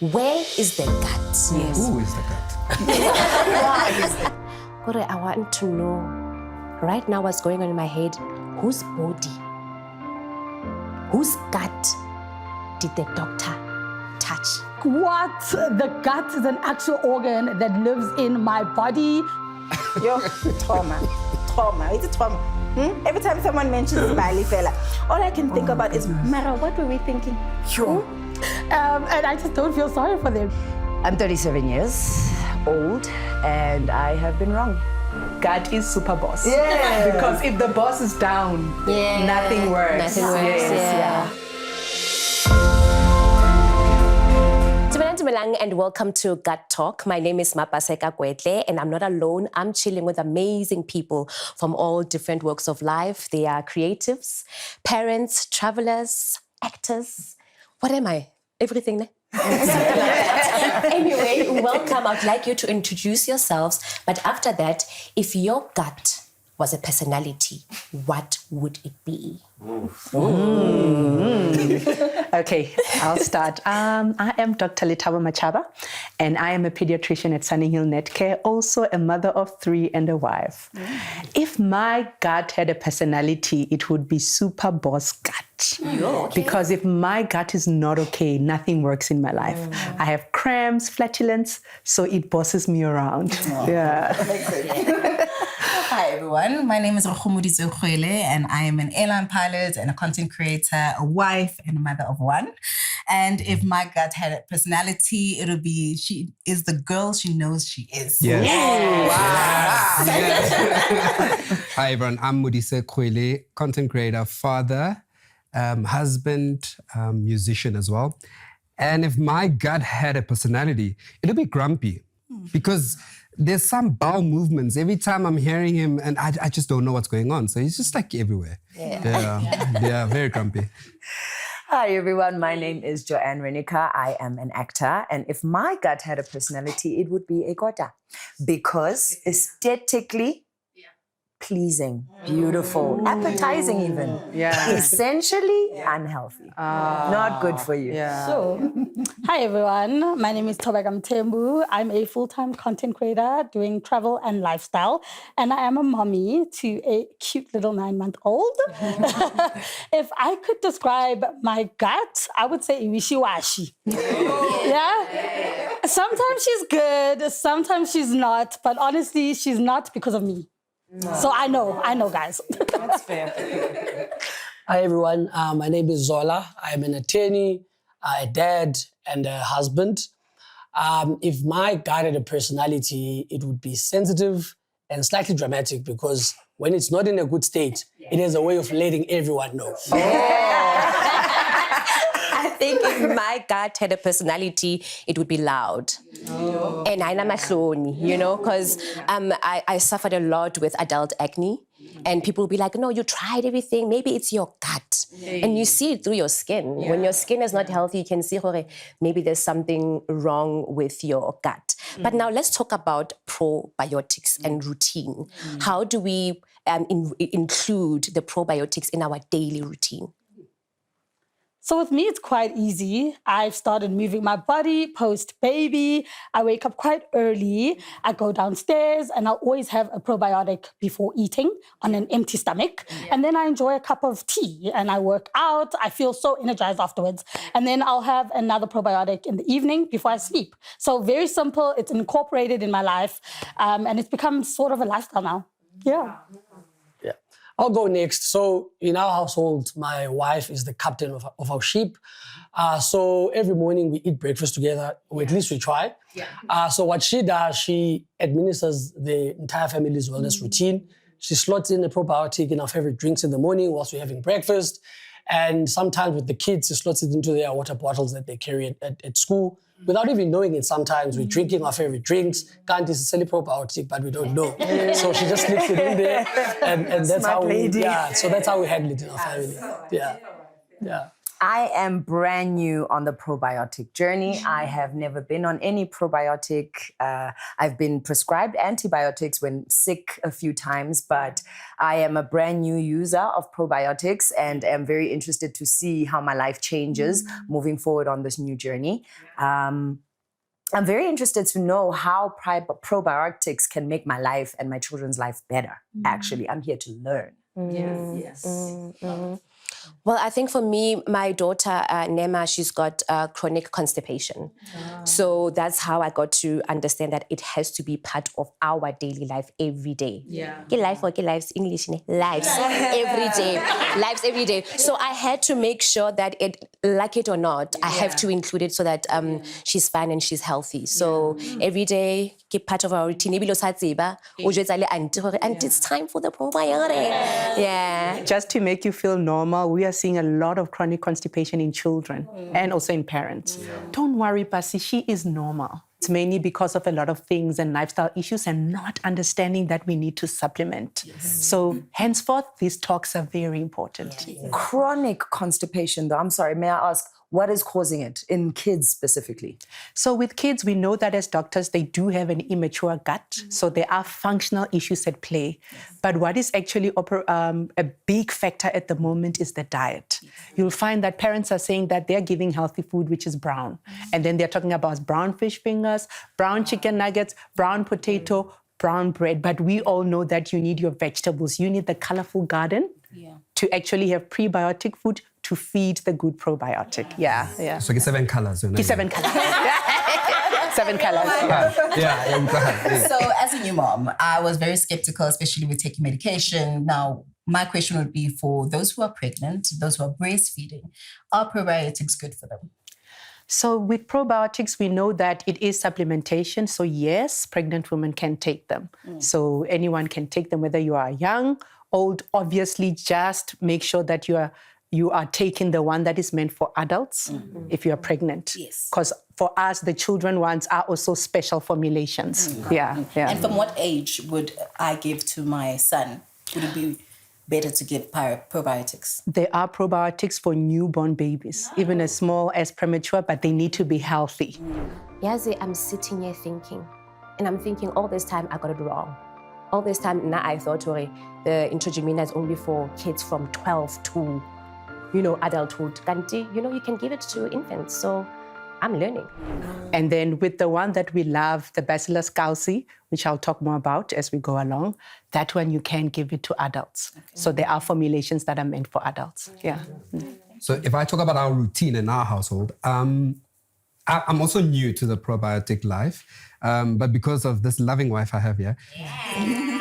Where is the gut? Yes. Who is the gut? Kore, I want to know, right now what's going on in my head, whose body, whose gut did the doctor touch? What? The gut is an actual organ that lives in my body. Yo, trauma. It's a trauma. Every time someone mentions Bali fella, all I can think about is, Mara, what were we thinking? Sure. And I just don't feel sorry for them. I'm 37 years old and I have been wrong. Gut is super boss. Yeah. Because if the boss is down, nothing works. Nothing works, Yes, And welcome to Gut Talk. My name is Mapaseka Kwetle, and I'm not alone. I'm chilling with amazing people from all different walks of life. They are creatives, parents, travelers, actors. What am I? Everything, ne? Anyway, welcome. I'd like you to introduce yourselves. But after that, if your gut was a personality, what would it be? Okay, I'll start. I am Dr. Litaba Machaba, and I am a pediatrician at Sunny Hill Netcare, also a mother of 3 and a wife. If my gut had a personality, it would be super boss gut. Okay. Because if my gut is not okay, nothing works in my life. I have cramps, flatulence, so it bosses me around. Yeah. Hi everyone, my name is Rokhumudi Zokhwele and I am an airline pilot and a content creator, a wife and a mother of 1. And if my gut had a personality, it would be she is the girl she knows she is. Yes. Wow. Yes. Hi everyone, I'm Modise Kwele, content creator, father, husband, musician as well. And if my gut had a personality, it would be grumpy because there's some bowel movements every time I'm hearing him and I just don't know what's going on. So he's just like everywhere. Yeah, very grumpy. Hi everyone, my name is Joanne Renica. I am an actor, and if my gut had a personality, it would be a gota because aesthetically pleasing, beautiful, appetizing even. Yeah. Essentially unhealthy. Not good for you. Yeah. So, hi everyone. My name is Tobeka Mthembu. I'm a full-time content creator doing travel and lifestyle, and I am a mommy to a cute little 9-month-old. If I could describe my gut, I would say wishy-washy. Yeah? Sometimes she's good, sometimes she's not, but honestly, she's not because of me. So I know, guys. That's fair. Hi, everyone. My name is Zola. I'm an attorney, a dad, and a husband. If my gut had a personality, it would be sensitive and slightly dramatic because when it's not in a good state, it has a way of letting everyone know. I think if my gut had a personality, it would be loud. And I'm mahloni, because I suffered a lot with adult acne. And people will be like, no, you tried everything. Maybe it's your gut. And you see it through your skin. Yeah. When your skin is not healthy, you can see maybe there's something wrong with your gut. But now let's talk about probiotics and routine. How do we include the probiotics in our daily routine? So with me, it's quite easy. I've started moving my body post-baby. I wake up quite early. I go downstairs and I'll always have a probiotic before eating on an empty stomach. Yeah. And then I enjoy a cup of tea and I work out. I feel so energized afterwards. And then I'll have another probiotic in the evening before I sleep. So very simple. It's incorporated in my life. And it's become sort of a lifestyle now. Yeah. I'll go next. So in our household, my wife is the captain of our sheep. So every morning we eat breakfast together, or at least we try. Yeah. So what she does, she administers the entire family's wellness routine. She slots in a probiotic in our favorite drinks in the morning whilst we're having breakfast. And sometimes with the kids, she slots it into their water bottles that they carry at school. Without even knowing it, sometimes we're drinking our favorite drinks. Can't necessarily probiotic, but we don't know. So she just slips it in there, and that's how we. Yeah, so that's how we handle it in our family. Yeah. I am brand new on the probiotic journey. I have never been on any probiotic. I've been prescribed antibiotics when sick a few times, but I am a brand new user of probiotics and am very interested to see how my life changes moving forward on this new journey. I'm very interested to know how probiotics can make my life and my children's life better. Actually, I'm here to learn. Well, I think for me, my daughter, Nema, she's got chronic constipation. So that's how I got to understand that it has to be part of our daily life every day. Lives, English, lives every day. Lives every day. So I had to make sure that like it or not, I have to include it so that she's fine and she's healthy. So every day, keep part of our routine. And it's time for the probiotic. Yeah. Just to make you feel normal, we are seeing a lot of chronic constipation in children and also in parents. Don't worry, Pasi, she is normal. It's mainly because of a lot of things and lifestyle issues and not understanding that we need to supplement. So henceforth, these talks are very important. Chronic constipation, though, I'm sorry, may I ask, what is causing it in kids specifically? So with kids, we know that as doctors, they do have an immature gut. So there are functional issues at play. But what is actually a big factor at the moment is the diet. You'll find that parents are saying that they're giving healthy food, which is brown. And then they're talking about brown fish fingers, brown chicken nuggets, brown potato, brown bread. But we all know that you need your vegetables. You need the colorful garden to actually have prebiotic food to feed the good probiotic. Yeah. So 7 colors. 7 colors. 7 colors. Go ahead. So as a new mom, I was very skeptical, especially with taking medication. Now, my question would be for those who are pregnant, those who are breastfeeding, are probiotics good for them? So with probiotics, we know that it is supplementation. So yes, pregnant women can take them. So anyone can take them, whether you are young, old. Obviously, just make sure that you are taking the one that is meant for adults if you are pregnant. Yes. Because for us, the children ones are also special formulations. Yeah. And from what age would I give to my son? Would it be better to give probiotics? There are probiotics for newborn babies, even as small as premature, but they need to be healthy. Yazi, I'm sitting here thinking, and I'm thinking all this time I got it wrong. All this time now I thought the Introjimina is only for kids from 12 to adulthood. You can give it to infants. So I'm learning. And then with the one that we love, the Bacillus causi, which I'll talk more about as we go along, that one you can give it to adults. Okay. So there are formulations that are meant for adults. Yeah. So if I talk about our routine in our household, I'm also new to the probiotic life, but because of this loving wife I have here,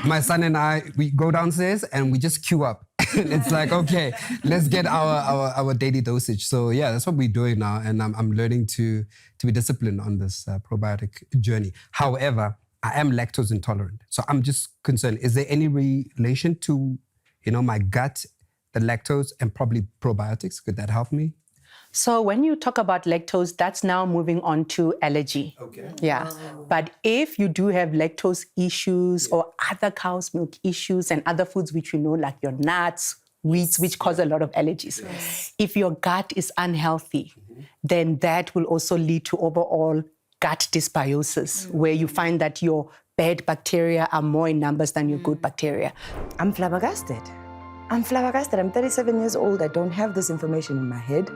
my son and I, we go downstairs and we just queue up. It's like, okay, let's get our daily dosage. So yeah, that's what we're doing now. And I'm learning to be disciplined on this probiotic journey. However, I am lactose intolerant. So I'm just concerned, is there any relation to, my gut, the lactose, and probably probiotics? Could that help me? So when you talk about lactose, that's now moving on to allergy. Okay. Yeah. But if you do have lactose issues or other cow's milk issues and other foods which like your nuts, wheats, which cause a lot of allergies. Yes. If your gut is unhealthy, then that will also lead to overall gut dysbiosis, where you find that your bad bacteria are more in numbers than your good bacteria. I'm flabbergasted. I'm 37 years old. I don't have this information in my head.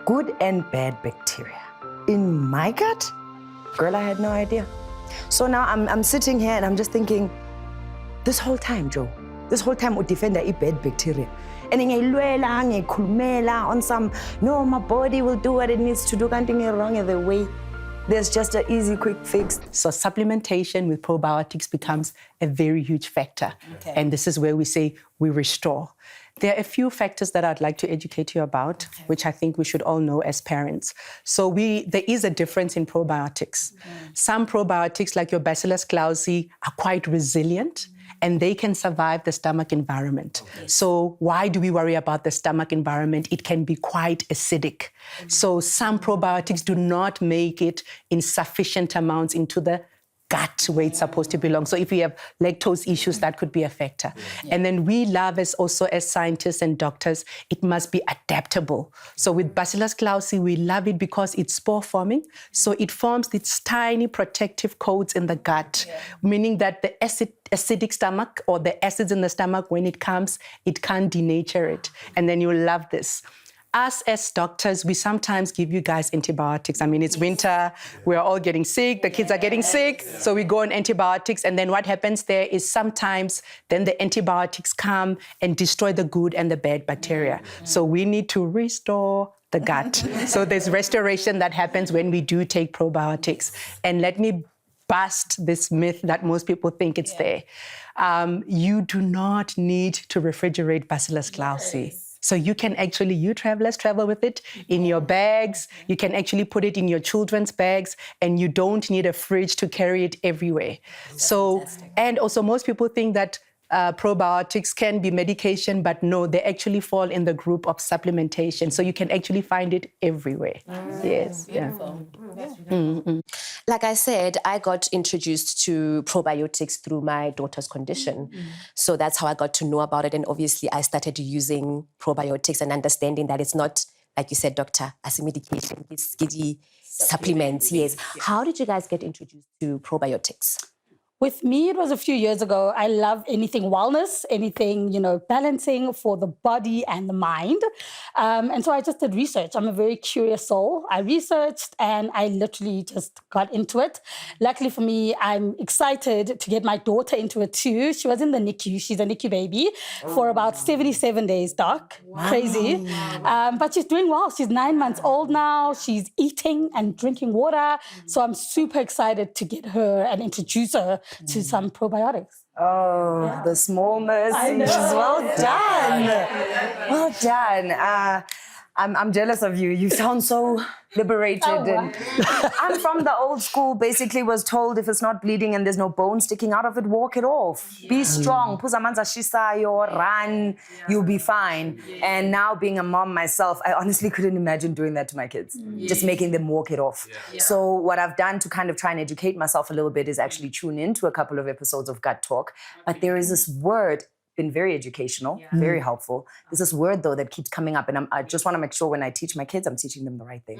Good and bad bacteria in my gut? Girl, I had no idea. So now I'm sitting here and I'm just thinking, this whole time, Joe, would defend the bad bacteria. And on some, no, my body will do what it needs to do, can't do it wrong either way. There's just an easy, quick fix. So supplementation with probiotics becomes a very huge factor. Okay. And this is where we say we restore. There are a few factors that I'd like to educate you about, which I think we should all know as parents. So there is a difference in probiotics. Some probiotics, like your Bacillus causi, are quite resilient, and they can survive the stomach environment. Okay. So why do we worry about the stomach environment? It can be quite acidic. So some probiotics do not make it in sufficient amounts into the gut where it's supposed to belong. So if you have lactose issues, that could be a factor. And then we love as scientists and doctors, it must be adaptable. So with Bacillus clausii, we love it because it's spore forming. So it forms these tiny protective coats in the gut, meaning that the acidic stomach or the acids in the stomach, when it comes, it can't denature it. And then you'll love this. Us as doctors, we sometimes give you guys antibiotics. I mean, it's winter, we're all getting sick, the kids are getting sick, so we go on antibiotics, and then what happens there is sometimes then the antibiotics come and destroy the good and the bad bacteria. So we need to restore the gut. So there's restoration that happens when we do take probiotics. And let me bust this myth that most people think it's there. You do not need to refrigerate Bacillus clausii. So you can actually, you travelers travel with it in your bags. You can actually put it in your children's bags, and you don't need a fridge to carry it everywhere. So, and also most people think that probiotics can be medication, but no, they actually fall in the group of supplementation. So you can actually find it everywhere. Yes. Beautiful. Yeah. Like I said, I got introduced to probiotics through my daughter's condition. So that's how I got to know about it. And obviously I started using probiotics and understanding that it's not, like you said, doctor, as a medication, it's skiddy supplements. Yes. How did you guys get introduced to probiotics? With me, it was a few years ago. I love anything wellness, anything, balancing for the body and the mind. And so I just did research. I'm a very curious soul. I researched and I literally just got into it. Luckily for me, I'm excited to get my daughter into it too. She was in the NICU. She's a NICU baby for about 77 days, Doc. Wow. Crazy. But she's doing well. She's 9 months old now. She's eating and drinking water. So I'm super excited to get her and introduce her to some probiotics. Oh, the small mercies. Well done. Well done. I'm jealous of you. You sound so liberated. Oh, wow. And I'm from the old school, basically was told if it's not bleeding and there's no bone sticking out of it, walk it off. Yeah. Be strong. Puzamanza shisayo, run, you'll be fine. Yeah. And now being a mom myself, I honestly couldn't imagine doing that to my kids, just making them walk it off. Yeah. So what I've done to kind of try and educate myself a little bit is actually tune into a couple of episodes of Gut Talk. But there is this word, been very educational, very helpful. There's this word though that keeps coming up, and I just want to make sure when I teach my kids, I'm teaching them the right thing.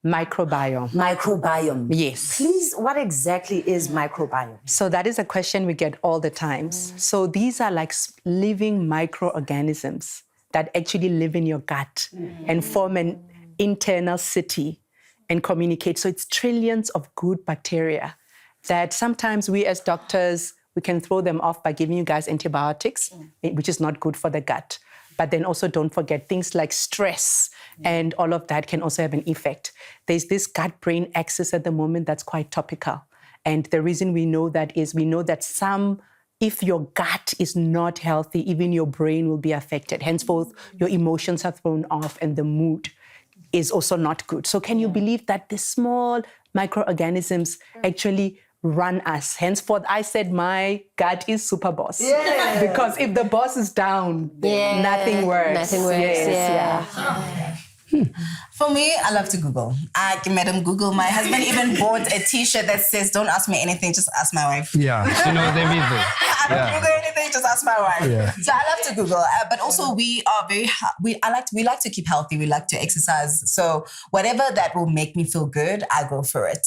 Microbiome. Microbiome. Yes. Please, what exactly is microbiome? So that is a question we get all the time. So these are like living microorganisms that actually live in your gut and form an internal city and communicate. So it's trillions of good bacteria that sometimes we as doctors, we can throw them off by giving you guys antibiotics, which is not good for the gut. But then also don't forget things like stress and all of that can also have an effect. There's this gut-brain axis at the moment that's quite topical. And the reason we know that is we know that if your gut is not healthy, even your brain will be affected. Henceforth, your emotions are thrown off and the mood is also not good. So can you believe that the small microorganisms actually run us? Henceforth, I said my gut is super boss. Yeah. Because if the boss is down, nothing works. Nothing works. Yes, For me, I love to Google. I can Madam Google. My husband even bought a T-shirt that says, "Don't ask me anything, just ask my wife." Yeah, she knows everything. I don't Google anything, just ask my wife. Yeah. So I love to Google, but also we are we like to keep healthy. We like to exercise. So whatever that will make me feel good, I go for it.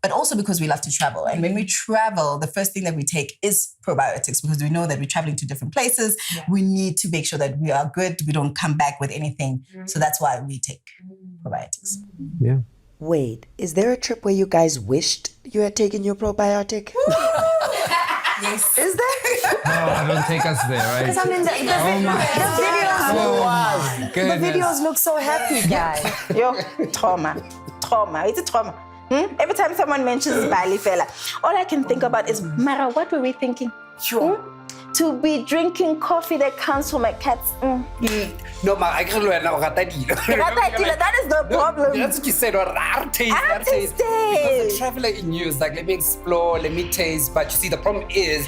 But also because we love to travel, and when we travel, the first thing that we take is probiotics because we know that we're traveling to different places. Yeah. We need to make sure that we are good. We don't come back with anything. So that's why we take probiotics. Yeah. Wait, is there a trip where you guys wished you had taken your probiotic? Yes. Is there? No, don't take us there, right? Because I mean, the videos look so happy, guys. Yo, trauma. It's a trauma. Every time someone mentions Bali fella, all I can think about is, Mara, what were we thinking? Sure. To be drinking coffee that comes from a cat's. No, I can't learn that is the problem. That's what you said, or taste. Because the traveler in you is like, let me explore, let me taste. But you see, the problem is,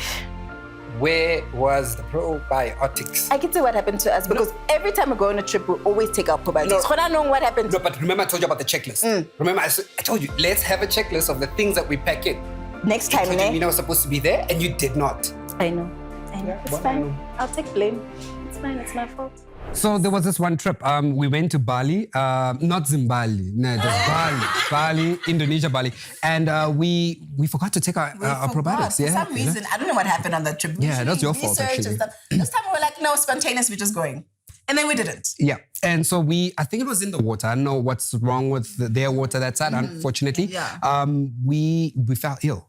where was the probiotics? I can see what happened to us because every time we go on a trip, we always take our probiotics. I don't know what happened. No, but remember I told you about the checklist. Remember I told you, let's have a checklist of the things that we pack in. Next time, Introjamina was supposed to be there and you did not. I know. It's fine. I'll take blame. It's fine. It's my fault. So there was this one trip. We went to Bali, not Zimbabwe, no, just Bali, Indonesia, Bali, and we forgot to take our probiotics. For some reason, I don't know what happened on that trip. Yeah, that's your fault actually. This time we were like, no, spontaneous, we're just going. And then we didn't. Yeah, and so I think it was in the water. I don't know what's wrong with their water that side, unfortunately. Yeah. We fell ill.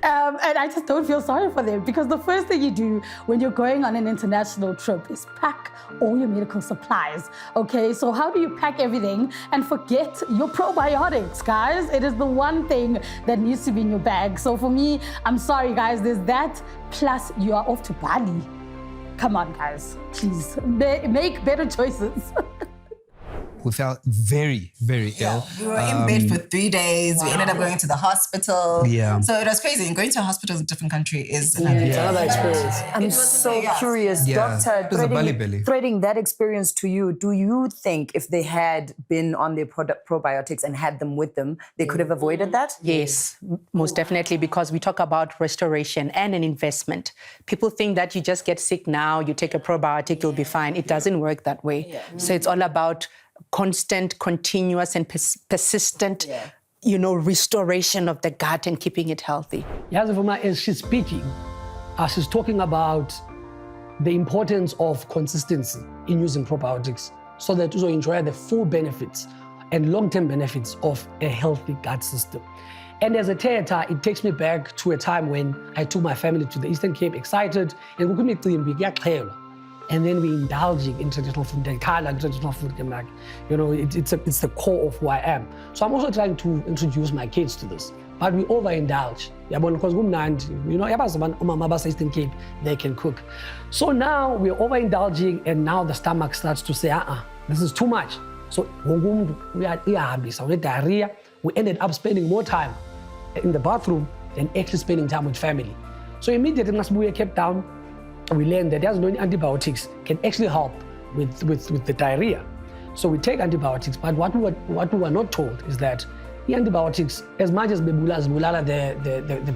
And I just don't feel sorry for them because the first thing you do when you're going on an international trip is pack all your medical supplies, okay? So how do you pack everything and forget your probiotics, guys? It is the one thing that needs to be in your bag. So for me, I'm sorry, guys, there's that, plus you are off to Bali. Come on, guys, please, make better choices. We felt very, very ill. We were in bed for 3 days. We ended up going to the hospital. Yeah. So it was crazy. And going to a hospital in a different country is Another experience. I'm so curious, Yeah. Doctor, It was a belly. threading that experience to you, do you think if they had been on their probiotics and had them with them, they could have avoided that? Yes, most definitely, because we talk about restoration and an investment. People think that you just get sick now, you take a probiotic, you'll be fine. It doesn't work that way. So it's all about constant, continuous, and persistent, restoration of the gut and keeping it healthy. Yazavuma, as she's speaking, she's talking about the importance of consistency in using probiotics so that you enjoy the full benefits and long-term benefits of a healthy gut system. And as a theatre, it takes me back to a time when I took my family to the Eastern Cape, excited, and we and then we indulging in traditional food, traditional food. It's the core of who I am. So I'm also trying to introduce my kids to this, but we overindulge. Because Eastern Cape, they can cook. So now we're overindulging, and now the stomach starts to say, this is too much. So we are diarrhea. We ended up spending more time in the bathroom than actually spending time with family. So immediately, as we kept down, we learned that there's no antibiotics can actually help with the diarrhea. So we take antibiotics, but what we were not told is that the antibiotics, as much as the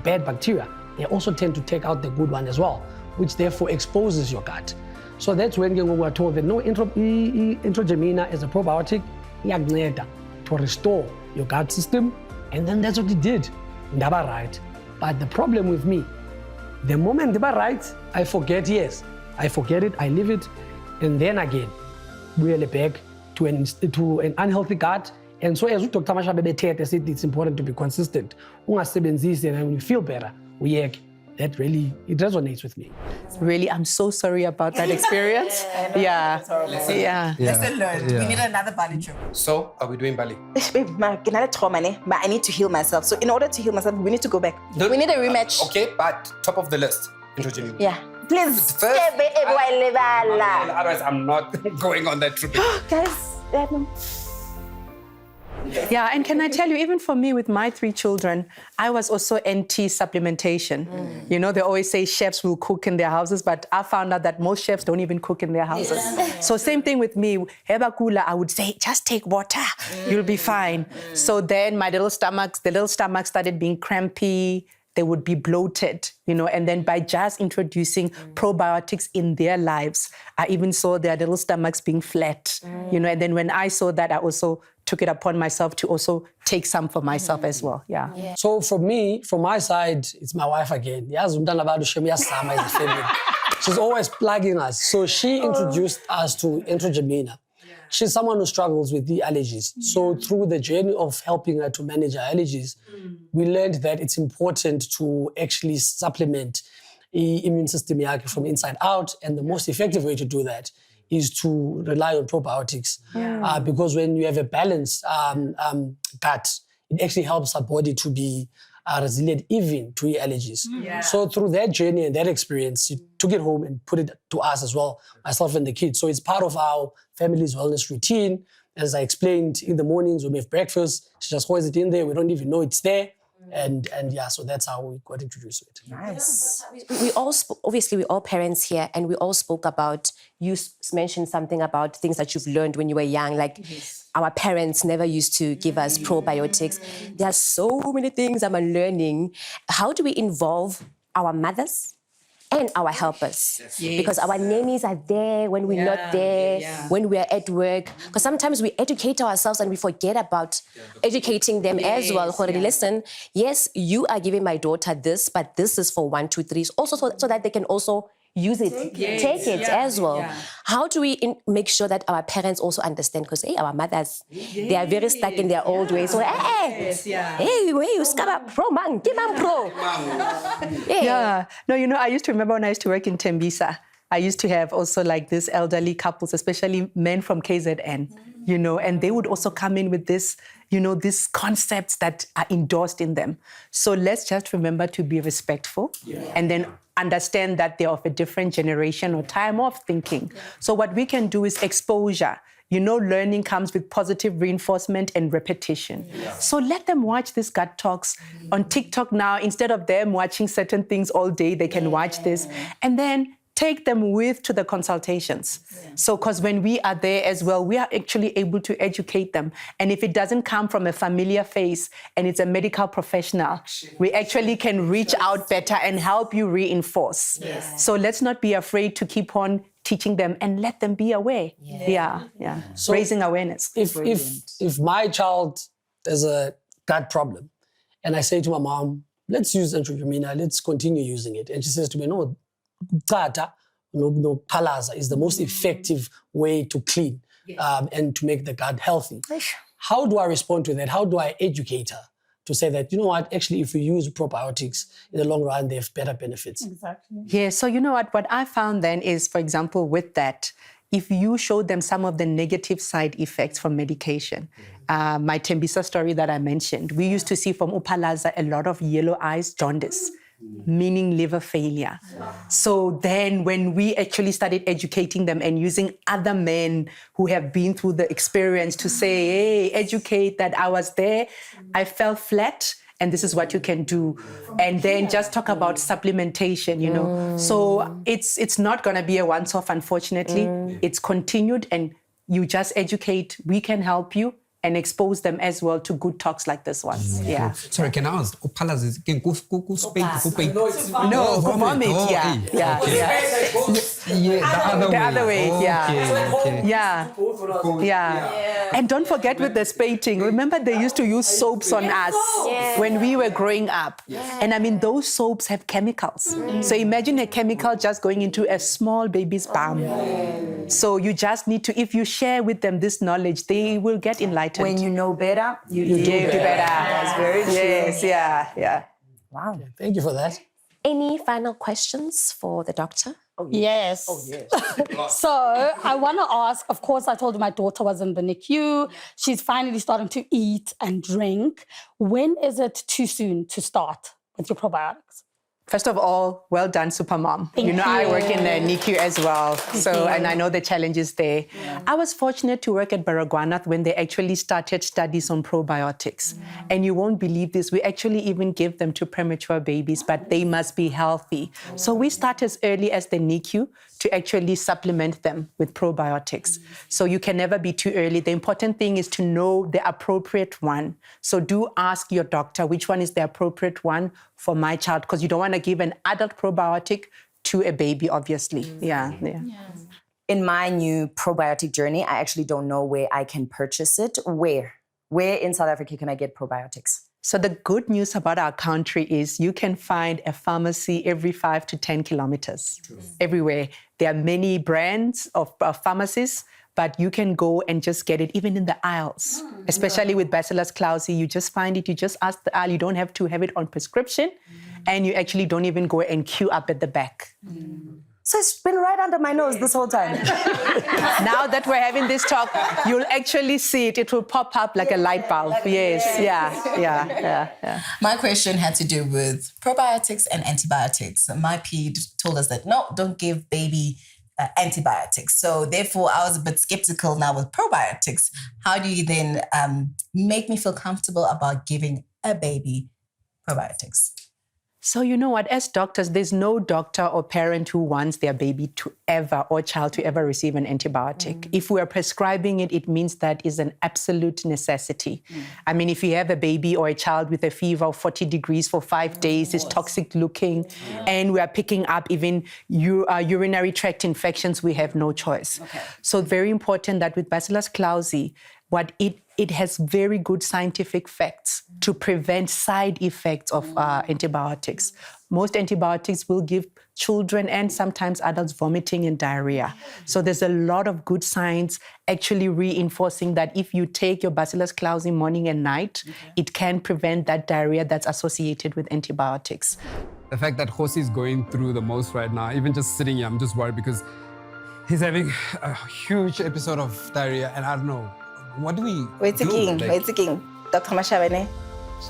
bad bacteria, they also tend to take out the good one as well, which therefore exposes your gut. So that's when we were told that no, Introjamina is a probiotic to restore your gut system, and then that's what it did. Ndaba right. But the problem with me, the moment they were right, I forget, I forget it, I leave it, and then again, we are back to an unhealthy gut. And so as Dr. Machaba said, it's important to be consistent. And when you feel better, that really, it resonates with me. Really, I'm so sorry about that experience. Yeah. Lesson learned. We need another Bali trip. So, are we doing Bali? I need to heal myself. So in order to heal myself, we need to go back. We need a rematch. Okay, but top of the list, Introjamina. Yeah. Please. First, otherwise I'm not going on that trip. Guys, Yeah, and can I tell you, even for me with my 3 children, I was also anti-supplementation. They always say chefs will cook in their houses, but I found out that most chefs don't even cook in their houses. So same thing with me. I would say, just take water, you'll be fine. So then the little stomachs started being crampy, they would be bloated, and then by just introducing probiotics in their lives, I even saw their little stomachs being flat, and then when I saw that, I also took it upon myself to also take some for myself as well. Yeah. So for me, from my side, it's my wife again. She's always plugging us. So she introduced us to Introjamina. She's someone who struggles with the allergies. So through the journey of helping her to manage her allergies, we learned that it's important to actually supplement the immune system from inside out. And the most effective way to do that is to rely on probiotics. Because when you have a balanced gut, it actually helps our body to be resilient even to allergies. So through that journey and that experience, she took it home and put it to us as well, myself and the kids. So it's part of our family's wellness routine. As I explained, in the mornings when we have breakfast, she just holds it in there. We don't even know it's there. And yeah, so that's how we got introduced to it. Nice. We all obviously we're all parents here, and we all spoke about. You mentioned something about things that you've learned when you were young, like our parents never used to give us probiotics. There are so many things I'm learning. How do we involve our mothers and our helpers? Because our nannies are there when we're not there, when we're at work. Because sometimes we educate ourselves and we forget about educating them as well. Listen, yes, you are giving my daughter this, but this is for 1, 2, 3. Also so that they can also use it, take it as well. How do we make sure that our parents also understand? Because our mothers, they are very stuck in their old ways. So, hey, you scab pro man, give man pro. Yeah. No, I used to remember when I used to work in Tembisa, I used to have also like these elderly couples, especially men from KZN, and they would also come in with this, these concepts that are endorsed in them. So let's just remember to be respectful and then understand that they're of a different generation or time of thinking. So what we can do is exposure. Learning comes with positive reinforcement and repetition. So let them watch these gut talks on TikTok now. Instead of them watching certain things all day, they can watch this and then take them to the consultations. So, because when we are there as well, we are actually able to educate them. And if it doesn't come from a familiar face and it's a medical professional, we actually can reach out better and help you reinforce. So let's not be afraid to keep on teaching them and let them be aware. So raising awareness. If my child has a gut problem and I say to my mom, let's use Antromina, let's continue using it. And she says to me, no, Tata, Palaza is the most effective way to clean and to make the gut healthy. How do I respond to that? How do I educate her to say that, actually, if we use probiotics in the long run, they have better benefits? Exactly. Yeah, so what I found then is, for example, with that, if you show them some of the negative side effects from medication, my Tembisa story that I mentioned, we used to see from Upalaza a lot of yellow eyes, jaundice, meaning liver failure. So then when we actually started educating them and using other men who have been through the experience to say, hey, educate that I was there, I fell flat, and this is what you can do. And then just talk about supplementation, So it's not going to be a once-off, unfortunately. It's continued, and you just educate. We can help you and expose them as well to good talks like this one. Yeah. Sorry, can I ask? Opalas is No, vomit. The other way. And don't forget with the spading. Remember, they used to use soaps on us when we were growing up. And I mean, those soaps have chemicals. So imagine a chemical just going into a small baby's bum. So you just need to, if you share with them this knowledge, they will get enlightened. When you know better, you do better. That's very true. Yes, yeah. Wow. Thank you for that. Any final questions for the doctor? Yes. So I want to ask, of course, I told you my daughter was in the NICU. She's finally starting to eat and drink. When is it too soon to start with your probiotics? First of all, well done, Supermom. Thank you. I work in the NICU as well, and I know the challenges there. I was fortunate to work at Baragwanath when they actually started studies on probiotics. And you won't believe this, we actually even give them to premature babies, but they must be healthy. So we start as early as the NICU to actually supplement them with probiotics. So you can never be too early. The important thing is to know the appropriate one. So do ask your doctor which one is the appropriate one for my child, because you don't want to give an adult probiotic to a baby, obviously. Yeah. In my new probiotic journey, I actually don't know where I can purchase it. Where in South Africa can I get probiotics? So the good news about our country is you can find a pharmacy every 5 to 10 kilometers, everywhere. There are many brands of pharmacies, but you can go and just get it even in the aisles, especially with Bacillus clausii. You just find it, you just ask the aisle. You don't have to have it on prescription, and you actually don't even go and queue up at the back. So it's been right under my nose this whole time. Now that we're having this talk, you'll actually see it. It will pop up like a light bulb. Yes, yeah. My question had to do with probiotics and antibiotics. My PED told us that, no, don't give baby antibiotics. So therefore, I was a bit skeptical now with probiotics. How do you then make me feel comfortable about giving a baby probiotics? So you know what, as doctors, there's no doctor or parent who wants their baby to ever or child to ever receive an antibiotic. If we are prescribing it, it means that is an absolute necessity. I mean, if you have a baby or a child with a fever of 40 degrees for 5 days, is toxic looking, and we are picking up even urinary tract infections, we have no choice. So very important that with Bacillus clausii, what it has very good scientific facts to prevent side effects of antibiotics. Most antibiotics will give children and sometimes adults vomiting and diarrhea. So there's a lot of good science actually reinforcing that if you take your Bacillus clausii morning and night, it can prevent that diarrhea that's associated with antibiotics. The fact that Jose is going through the most right now, even just sitting here, I'm just worried because he's having a huge episode of diarrhea, and I don't know. What do we Wait a do? king. Dr. Machaba,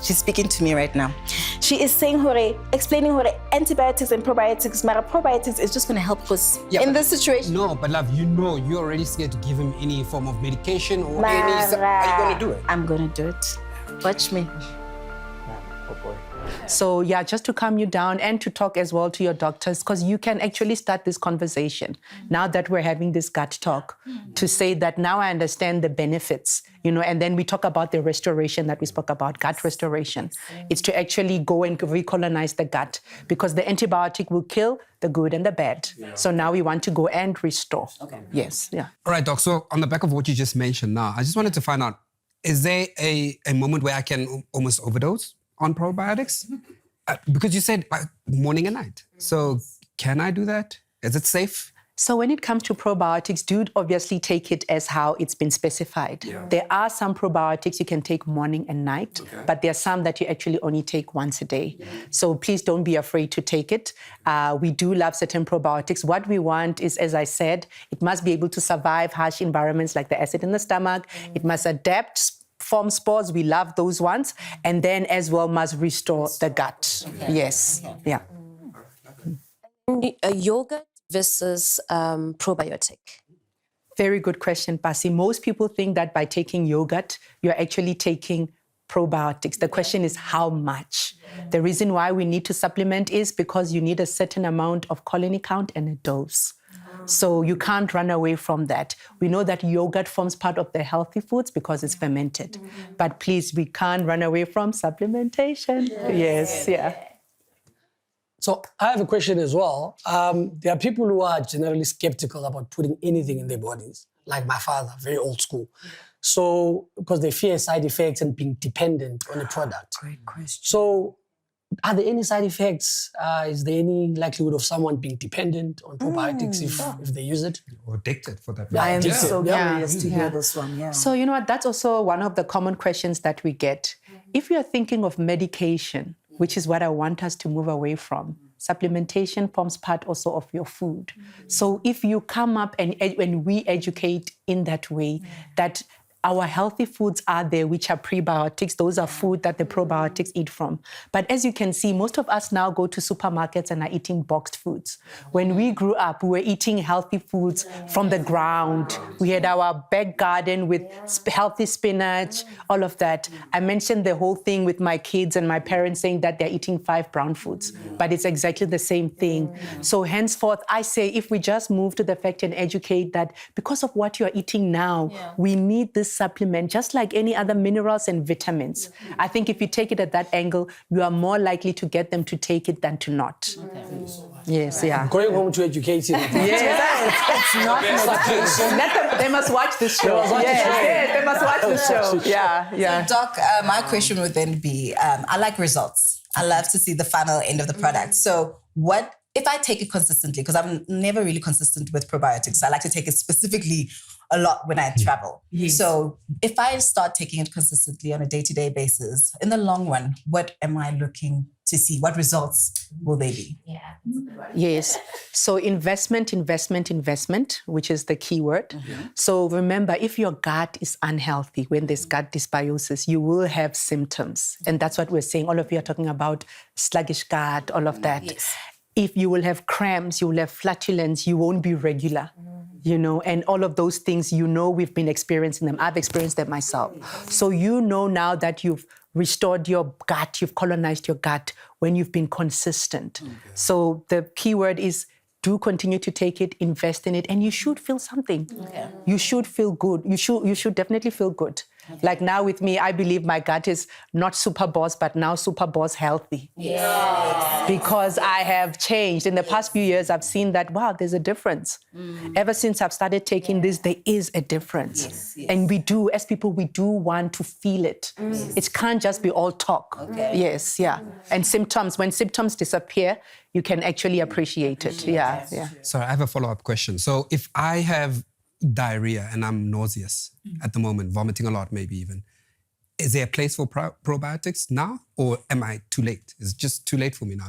she's speaking to me right now. She is saying, explaining antibiotics and probiotics. Mara probiotics is just going to help us in this situation. No, but love, you're already scared to give him any form of medication or any. Are you going to do it? I'm going to do it. Watch me. So yeah, just to calm you down and to talk as well to your doctors, because you can actually start this conversation now that we're having this gut talk to say that now I understand the benefits, and then we talk about the restoration that we spoke about, gut restoration. It's to actually go and recolonize the gut because the antibiotic will kill the good and the bad. So now we want to go and restore. Yes, yeah. All right, Doc. So on the back of what you just mentioned now, I just wanted to find out, is there a moment where I can almost overdose on probiotics? Because you said morning and night. So can I do that? Is it safe? So when it comes to probiotics, do obviously take it as how it's been specified. There are some probiotics you can take morning and night, but there are some that you actually only take once a day. So please don't be afraid to take it. We do love certain probiotics. What we want is, as I said, it must be able to survive harsh environments like the acid in the stomach. It must adapt, form spores, we love those ones, and then as well must restore the gut. Yes, yeah. Yogurt versus probiotic. Very good question, Pasi. Most people think that by taking yogurt, you're actually taking probiotics. The question is how much? The reason why we need to supplement is because you need a certain amount of colony count and a dose. So you can't run away from that. We know that yogurt forms part of the healthy foods because it's fermented. But please, we can't run away from supplementation. Yes, yeah. So I have a question as well. There are people who are generally skeptical about putting anything in their bodies, like my father, very old school. So, because they fear side effects and being dependent on a product. Great question. So, are there any side effects? Is there any likelihood of someone being dependent on probiotics if they use it? Or addicted for that. I am so Yeah. curious to hear this one. Yeah. So you know what, that's also one of the common questions that we get. If you're thinking of medication, which is what I want us to move away from, supplementation forms part also of your food. So if you come up and we educate in that way, that our healthy foods are there, which are prebiotics. Those are food that the probiotics eat from. But as you can see, most of us now go to supermarkets and are eating boxed foods. When we grew up, we were eating healthy foods from the ground. We had our back garden with healthy spinach, all of that. I mentioned the whole thing with my kids and my parents saying that they're eating 5 brown foods, but it's exactly the same thing. So henceforth, I say if we just move to the fact and educate that because of what you're eating now, we need this supplement just like any other minerals and vitamins. I think if you take it at that angle, you are more likely to get them to take it than to not. Yes, yeah. Going home to educate you. It's not medication. They must watch this show. Yes, they must watch this show. Yeah. So, Doc, my question would then be, I like results. I love to see the final end of the product. So what if I take it consistently, because I'm never really consistent with probiotics. I like to take it specifically a lot when I travel. So if I start taking it consistently on a day-to-day basis, in the long run, what am I looking to see? What results will they be? Yes. So investment, which is the key word. So remember, if your gut is unhealthy, when there's gut dysbiosis, you will have symptoms. And that's what we're saying. All of you are talking about sluggish gut, all of that. If you will have cramps, you will have flatulence, you won't be regular. And all of those things, we've been experiencing them. I've experienced them myself. So now that you've restored your gut, you've colonized your gut when you've been consistent. So the key word is do continue to take it, invest in it, and you should feel something. You should feel good. You should definitely feel good. Like now with me, I believe my gut is not super boss, but now super boss healthy. Because I have changed. In the past few years, I've seen that, wow, there's a difference. Ever since I've started taking this, there is a difference. And we do, as people, we do want to feel it. It can't just be all talk. Yes, yeah. And symptoms, when symptoms disappear, you can actually appreciate it. Yeah. Sorry, I have a follow-up question. So if I have diarrhea and I'm nauseous at the moment, vomiting a lot maybe even, is there a place for probiotics now, or am I too late? Is it just too late for me now?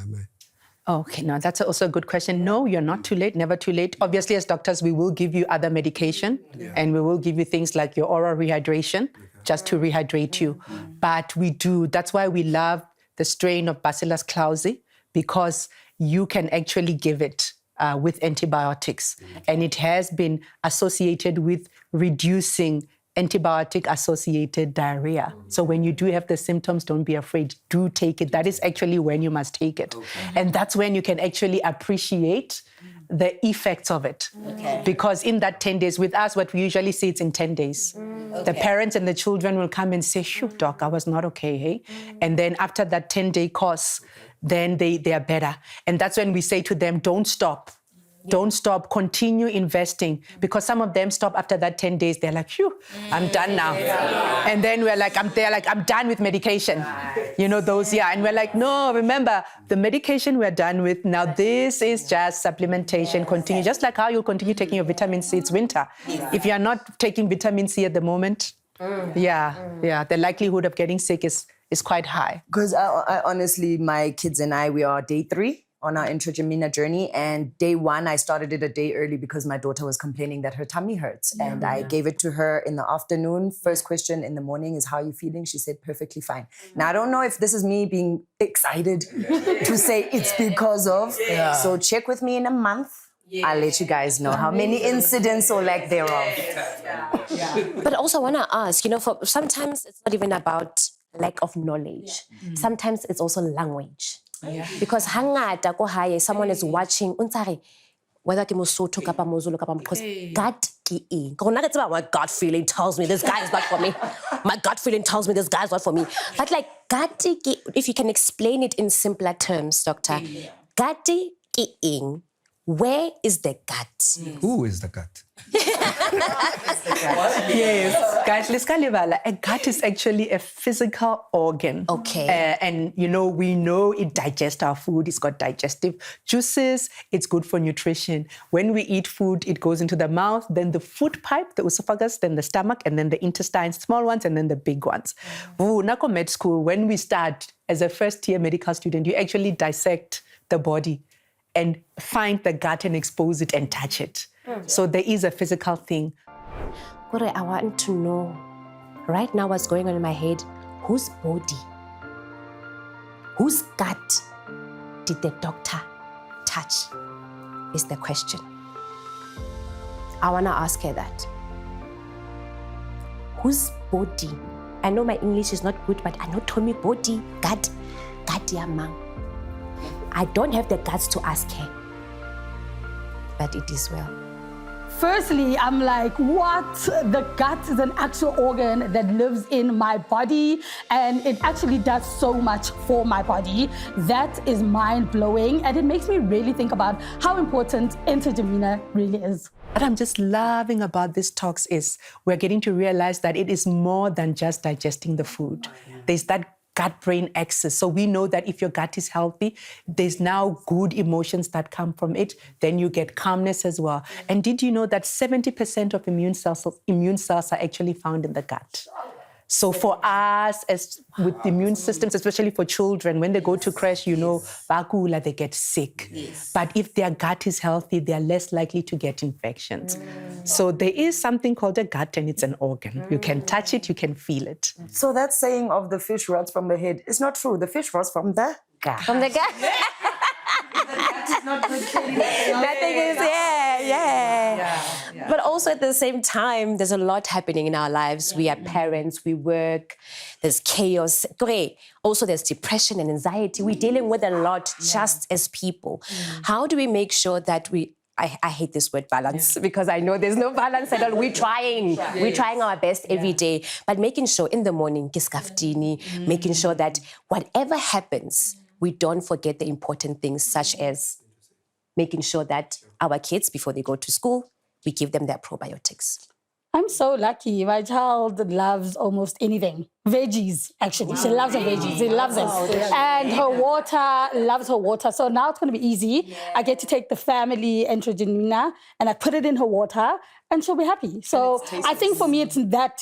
Okay, now that's also a good question. No, you're not too late, never too late. Obviously, as doctors, we will give you other medication and we will give you things like your oral rehydration just to rehydrate you. But we do, that's why we love the strain of Bacillus clausii, because you can actually give it with antibiotics. And it has been associated with reducing antibiotic-associated diarrhea. So when you do have the symptoms, don't be afraid. Do take it. That is actually when you must take it. And that's when you can actually appreciate the effects of it. Because in that 10 days, with us, what we usually see, it's in 10 days. The parents and the children will come and say, shoot, doc, I was not okay, hey? And then after that 10-day course, then they are better. And that's when we say to them, don't stop. Don't stop, continue investing. Because some of them stop after that 10 days. They're like, phew, I'm done now. And then we're like, I'm done with medication. You know, those, And we're like, no, remember, the medication we're done with, now this is just supplementation. Continue, just like how you'll continue taking your vitamin C, it's winter. If you're not taking vitamin C at the moment, the likelihood of getting sick is quite high. Because I honestly, my kids and I, we are day 3 on our intrajamina journey. And day 1, I started it a day early because my daughter was complaining that her tummy hurts. And I gave it to her in the afternoon. First question in the morning is, how are you feeling? She said, perfectly fine. Now, I don't know if this is me being excited to say it's because of. So check with me in a month. I'll let you guys know how many incidents or lack thereof. But also I want to ask, for sometimes it's not even about lack of knowledge. Sometimes it's also language. Because hangata ko hae, someone is watching, whether ke Mosotho kapa Mozulu kapa, because gut ke eng. My gut feeling tells me this guy is not for me. My gut feeling tells me this guy is not for me. But like gut ke, if you can explain it in simpler terms, doctor, gut ke eng. Where is the gut? Who is the gut? Yes, guys, let's go. A gut is actually a physical organ. Okay. And we know it digests our food. It's got digestive juices. It's good for nutrition. When we eat food, it goes into the mouth, then the food pipe, the esophagus, then the stomach, and then the intestines, small ones, and then the big ones. Nako med school, when we start as a first-year medical student, you actually dissect the body and find the gut and expose it and touch it. So there is a physical thing. Kore, I want to know, right now what's going on in my head, whose body, whose gut did the doctor touch, is the question. I want to ask her that. Whose body? I know my English is not good, but I know Tommy body, gut yamang. I don't have the guts to ask her, but it is well. Firstly, I'm like, what? The gut is an actual organ that lives in my body, and it actually does so much for my body. That is mind-blowing, and it makes me really think about how important intrajamina really is. What I'm just loving about these talks is we're getting to realize that it is more than just digesting the food. There's that gut-brain axis. So we know that if your gut is healthy, there's now good emotions that come from it. Then you get calmness as well. And did you know that 70% of immune cells are actually found in the gut? So for us, as with the immune systems, especially for children, when they go to crash, bakula, they get sick. But if their gut is healthy, they are less likely to get infections. So there is something called a gut, and it's an organ. You can touch it, you can feel it. So that saying of the fish rots from the head is not true. The fish rots from the gut. From the gut? Nothing is, yeah. But also at the same time, there's a lot happening in our lives. We are parents, we work, there's chaos. Also, there's depression and anxiety. We're dealing with a lot just as people. How do we make sure that I hate this word balance because I know there's no balance at all. We're trying. We're trying our best every day. But making sure in the morning, making sure that whatever happens, we don't forget the important things such as making sure that our kids, before they go to school, we give them their probiotics. I'm so lucky. My child loves almost anything. Veggies, actually. She loves her veggies. She loves it. And her water, loves her water. So now it's going to be easy. I get to take the family Enterogenina and I put it in her water and she'll be happy. So I think for me, it's that,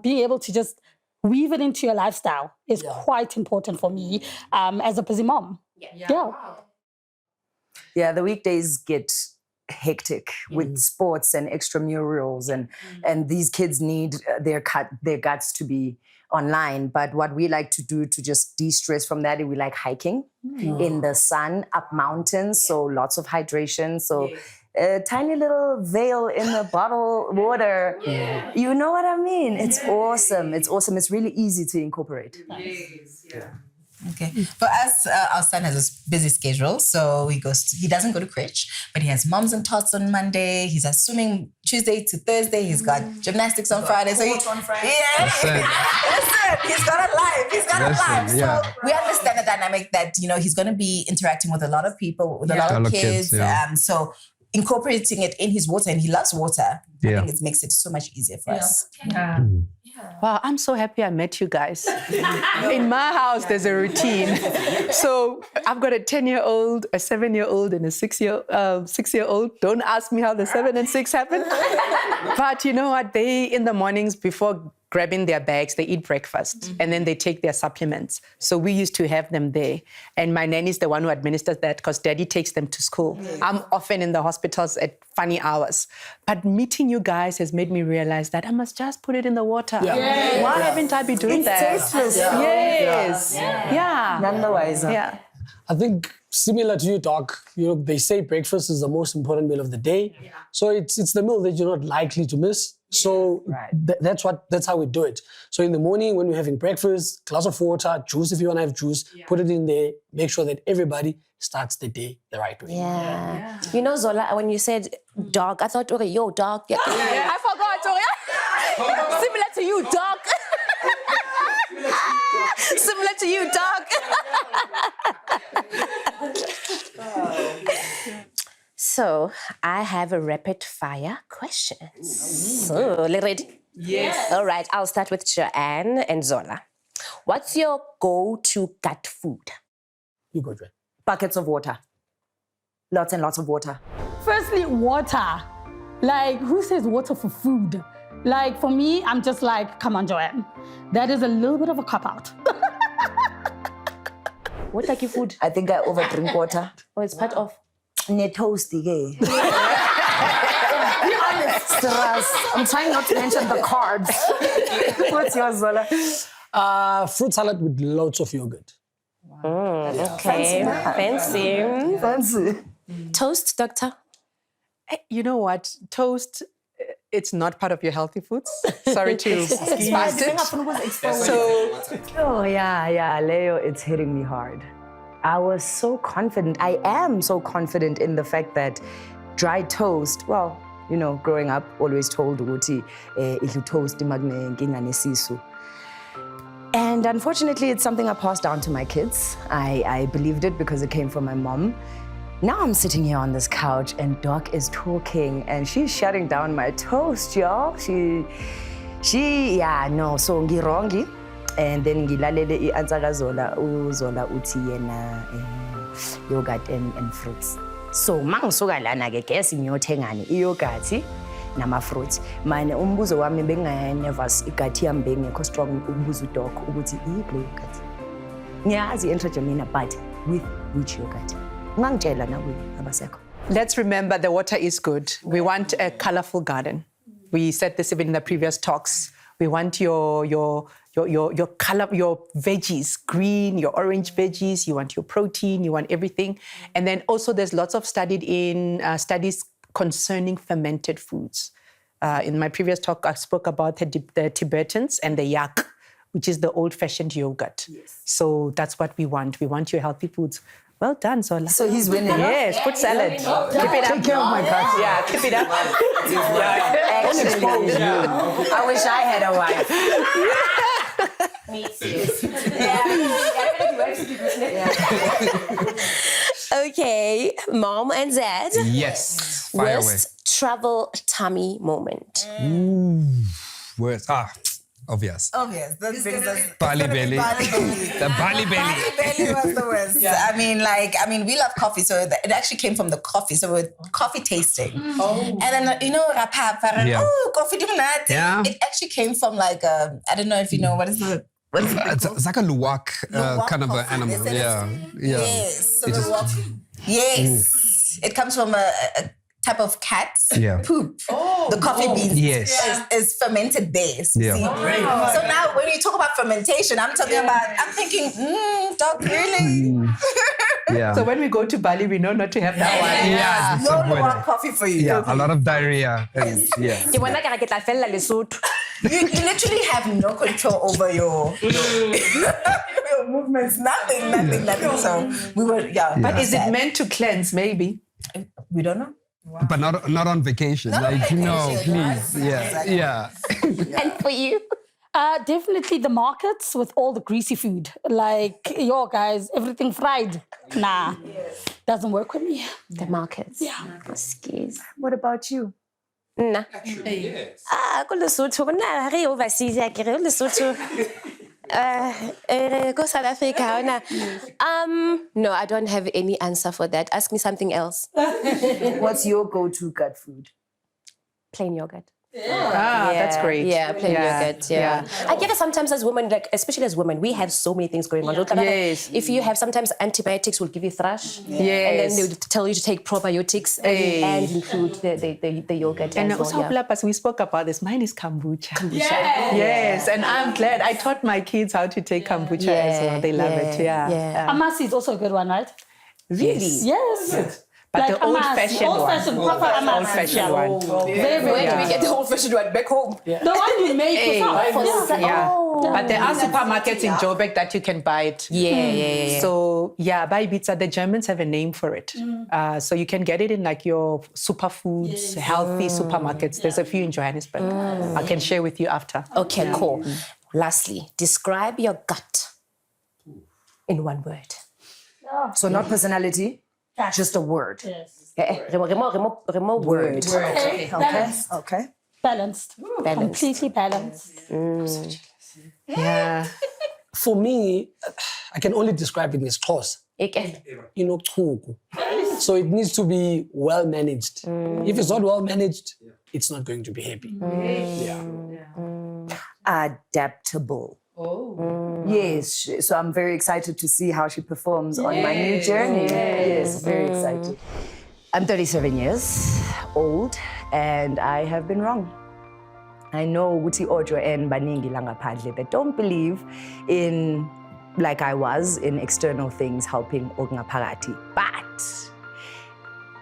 being able to just weave it into your lifestyle is quite important for me as a busy mom. Yeah, the weekdays get hectic with sports and extramurals and these kids need their guts to be online. But what we like to do to just de-stress from that, we like hiking in the sun, up mountains, so lots of hydration. So a tiny little veil in the bottle water. You know what I mean? It's awesome. It's awesome. It's really easy to incorporate. Okay. For us, our son has a busy schedule, so he doesn't go to crèche, but he has moms and tots on Monday. He's at swimming Tuesday to Thursday. He's got gymnastics on Friday. So on Friday. Listen, he's got a life. So we understand the dynamic that he's going to be interacting with a lot of people, with a lot of kids. So incorporating it in his water, and he loves water. I think it makes it so much easier for us. Wow, I'm so happy I met you guys. In my house, there's a routine. So I've got a 10-year-old, a 7-year-old, and a 6-year-old. Don't ask me how the 7 and 6 happened. But you know what? They, in the mornings before grabbing their bags, they eat breakfast, and then they take their supplements. So we used to have them there. And my nanny's the one who administers that because daddy takes them to school. I'm often in the hospitals at funny hours. But meeting you guys has made me realize that I must just put it in the water. Why haven't I been doing that? It's tasteless. Yes. None the wiser. Yeah. I think similar to you, Doc, they say breakfast is the most important meal of the day. So it's the meal that you're not likely to miss. So that's how we do it. So in the morning when we're having breakfast, glass of water, juice if you want to have juice, put it in there, make sure that everybody starts the day the right way. You know, Zola, when you said dog, I thought, okay, yo, dog. I forgot. Similar to you, dog. Similar to you, dog. So I have a rapid fire questions. So, ready? Yes. All right, I'll start with Joanne and Zola. What's your go-to gut food? You go, Joanne. Buckets of water. Lots and lots of water. Firstly, water. Like, who says water for food? Like, for me, I'm just like, come on, Joanne. That is a little bit of a cop-out. What like your food? I think I overdrink water. Oh, it's part of... Ne toasty, Be honest, I'm trying not to mention the carbs. What's yours, Zola? Fruit salad with lots of yogurt. Okay, fancy. Toast, doctor? You know what? Toast, it's not part of your healthy foods. Sorry to use it. So, Leo, it's hitting me hard. I was so confident. I am so confident in the fact that dry toast, well, growing up, always told ukuthi if you toast sisu. And unfortunately, it's something I passed down to my kids. I believed it because it came from my mom. Now I'm sitting here on this couch and Doc is talking and she's shutting down my toast, y'all. So ngirongi. And then ngilalele i-answer kaZola, uZola uthi yena yogurt and fruits. So mangisuka lana ke guess ngiyothengani i-yogurt nama-fruits. Mane umbuzo wami benginga-nervous igathi yami bengekho strong ukubuza uDoc ukuthi iyiphi yogurt. Ngiyazi i-Enterogenina but with which yogurt? Ungangitshela nawe abasekho. Let's remember the water is good. We want a colorful garden. We said this even in the previous talks. We want your color, your veggies, green, your orange veggies. You want your protein. You want everything. And then also there's lots of studies concerning fermented foods. In my previous talk, I spoke about the Tibetans and the yak, which is the old-fashioned yogurt. Yes. So that's what we want. We want your healthy foods. Well done, Zola. So he's winning. Yes, put salad. Keep it up. Take care of my cat. Yeah, keep it up. Actually, I wish I had a wife. Me too. Okay, Mom and Dad. Yes. Fire away. Worst travel tummy moment. Words. Obvious. Obvious. That brings us. Bali belly. Bali belly. The Bali belly. Bali belly was the worst. I mean, we love coffee, so it actually came from the coffee. So we're coffee tasting. And then, Yeah. coffee dimnati. Yeah. It actually came from I don't know if you know, what is the It's like a luwak Luwak kind of an coffee. animal. They said Yeah. Yes. So It just- yes. It comes from a type of cat's Yeah. poop. The coffee beans Yes. is fermented base. Yeah. See? So now when you talk about fermentation, I'm thinking, dog, really? Yeah. So when we go to Bali, we know not to have that one. Yeah. No Luwak coffee for you. Yeah. A lot of diarrhea. And, yeah. Ke bona ka re ke tla fella Lesotho. You literally have no control over your movements. Nothing. So we were, But is it meant to cleanse, maybe? We don't know. But not on vacation. Like, no, please. Yeah. Exactly. Yeah. And for you? Definitely the markets with all the greasy food. Like, guys, everything fried. Nah, doesn't work with me. The markets. Yeah. Excuse. What about you? Nah. Ko Lesotho, na re overseas ya ke re Lesotho. Go South Africa. No, I don't have any answer for that. Ask me something else. What's your go-to gut food? Plain yogurt. That's great. Yeah, plain yogurt. Yeah. I get it sometimes as women, like especially as women, we have so many things going on. Yes. If you have sometimes antibiotics will give you thrush. Yes. And then they would tell you to take probiotics and include the yogurt. And as well, also, yeah. we spoke about this. Mine is kombucha. Yes, and I'm glad. I taught my kids how to take kombucha as well. They love it. Yeah. Amasi is also a good one, right? Really? Yes. But Like the old-fashioned one. Old-fashioned, proper amasi. Old-fashioned one. Very, very Where do we get the old-fashioned one? Back home. The one you make yourself. But there are supermarkets in Joburg that you can buy it. Yeah. So, by pizza, the Germans have a name for it. So you can get it in like your superfoods, healthy supermarkets. There's a few in Johannesburg. I can share with you after. Okay, cool. Lastly, describe your gut in one word. So not personality, just a word. Yes. Remo word. Okay. Balanced. Completely balanced. Yeah. For me, I can only describe it in Xhosa. Okay. So it needs to be well managed. If it's not well managed, it's not going to be happy. Adaptable. Yes. So I'm very excited to see how she performs on my new journey. Yes, very excited. I'm 37 years old and I have been wrong. I know Wuti Ojo and Baningi Langaphandle that don't believe in, like I was, in external things helping Ognapagati. But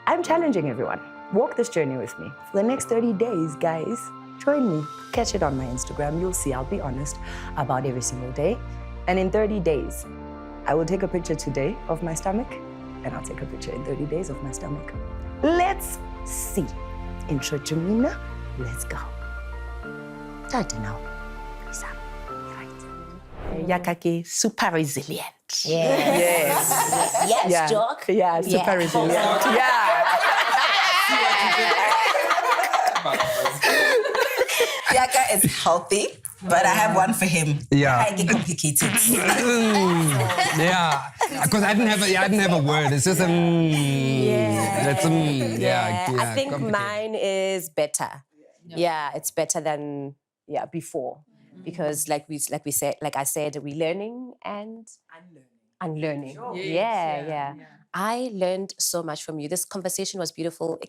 I'm challenging everyone. Walk this journey with me. For the next 30 days, guys, join me. Catch it on my Instagram. You'll see, I'll be honest about every single day. And in 30 days, I will take a picture today of my stomach and I'll take a picture in 30 days of my stomach. Let's see. Intro to Mina. Let's go. Tata now. Peace out. Right. Yakaki, super resilient. Yes, Doc. Yeah, super resilient. Yaka is healthy, but I have one for him. Yeah. I get complicated. Yeah. Because I didn't have a word. It's just that's I think complicated. mine is better. Yeah, it's better than before. Because like I said, we're learning and unlearning. Yeah. I learned so much from you. This conversation was beautiful.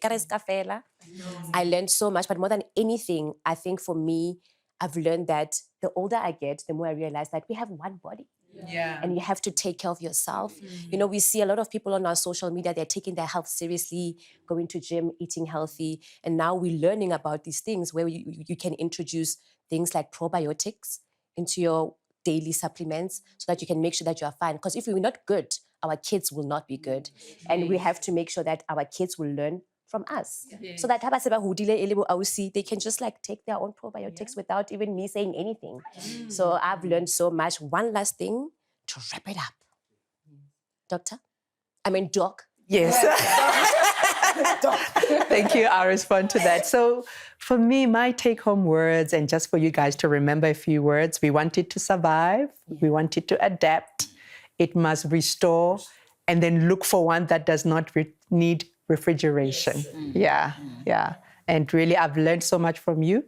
I learned so much, but more than anything, I think for me, I've learned that the older I get, the more I realize that we have one body. Yeah. And you have to take care of yourself. You know, we see a lot of people on our social media, they're taking their health seriously, going to gym, eating healthy. And now we're learning about these things where you can introduce things like probiotics into your daily supplements so that you can make sure that you are fine. Because if we're not good, our kids will not be good. And we have to make sure that our kids will learn from us. So that they can just like take their own probiotics without even me saying anything. So I've learned so much. One last thing to wrap it up. Doc. Yes. Thank you. I'll respond to that. So for me, my take-home words, and just for you guys to remember a few words, we want it to survive. We want it to adapt. It must restore, and then look for one that does not need refrigeration. Yeah. And really, I've learned so much from you.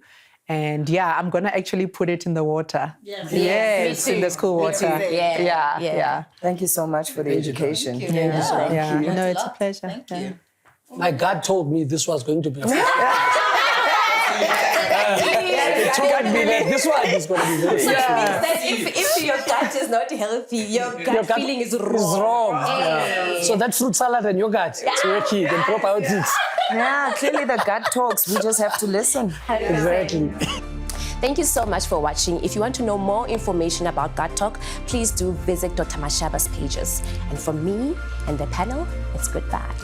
And I'm going to actually put it in the water. Yes, in the school water. Yeah. Thank you so much for the education. Thank you. No, it's a pleasure. Thank you. My gut told me this was going to be a It told me that this one is going to be very So it means that if your gut is not healthy, your gut feeling is wrong. It's wrong. Yeah. So that fruit salad and yogurt, it's working, and probiotics. Yeah, clearly the gut talks. We just have to listen. Exactly. Thank you so much for watching. If you want to know more information about Gut Talk, please do visit Dr. Machaba's pages. And from me and the panel, it's goodbye.